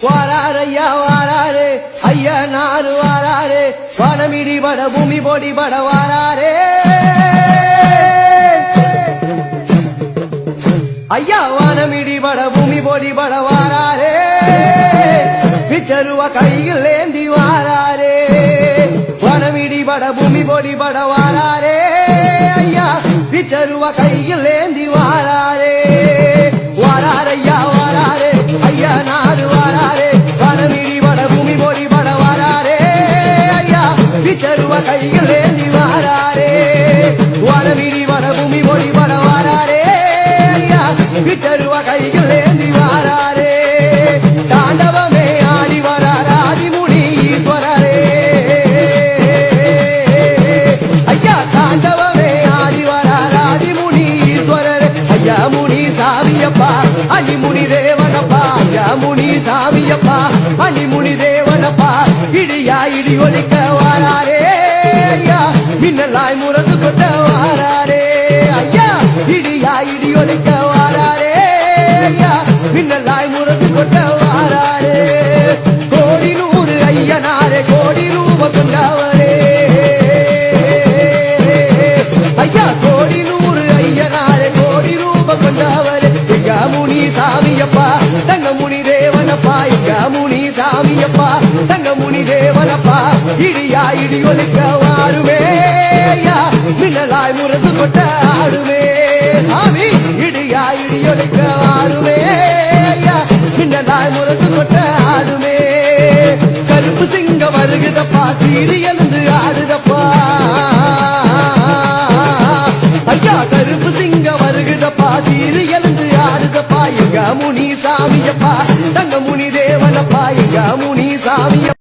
வாராரையா வாராரே ஐயா நாறு வாராரே வனமிடி பட பூமி பொடி பட வாராரே ஐயா வனமிடி பட பூமி பொடி பட வாராரே பிச்சருவ கையில் ஏந்தி வாராரே வனமிடி பட பூமி பொடி பட வாராரே ஐயா பிச்சருவ கையில் ஏந்தி வாராரே வாராரையா வாராரே ஐயா நாறு வாராரே வனமிடி பட பூமி பொடி பட வாராரே ஐயா பிச்சருவ கையில் ஏந்தி வாராரே வனமிடி பட பூமி பொடி பட வாராரே ஐயா பிச்சருவ கையில் ஏந்தி வாராரே தாண்டவமே ஆடி வரார் ஆதிமுனி ஈஸ்வரரே ஐயா தாண்டவமே ஆடி வரார் ஆதிமுனி ஈஸ்வரரே ஐயா முனி சாமியப்பா அணிமுனி தேவனப்பா ஐயா முனி சாமியப்பா அணிமுனி தேவனப்பா இடியா இடி ஒலிக்க வாராரே ஐயா மின்னலாய் முரசு கொட்ட வாராரே ஐயா இடியா இடி ஒலிக்க வாராரே ஐயா மின்னலாய் முரசு கொட்ட வாராரே கோடி நூறு ஐயனாரே கோடி ரூப கொண்டவரே ஐயா கோடி நூறு ஐயனாரே கோடி ரூப கொண்டவரே ஐயா முனி சாமியப்பா தங்க முனி தேவனப்பா ஐயா முனி சாமியப்பா தங்க முனி தேவனப்பா இடியா இடி ஒலிக்க வாருமே ஐயா மின்னலாய் முரசு கொட்ட ஆடுமே சாமி இடியா இடி ஒலிக்க வாருமே ஐயா மின்னலாய் முரசு கொட்ட ஆடுமே கருப்பு சிங்க வருகுதப்பா சீறி எழுந்து ஆடுதப்பா ஐயா கருப்பு சிங்க வருகுதப்பா சீறி எழுந்து ஆடுதப்பா எங்க முனி சாமியப்பா தங்க முனி தேவனப்பா எங்க முனி சாமியப்பா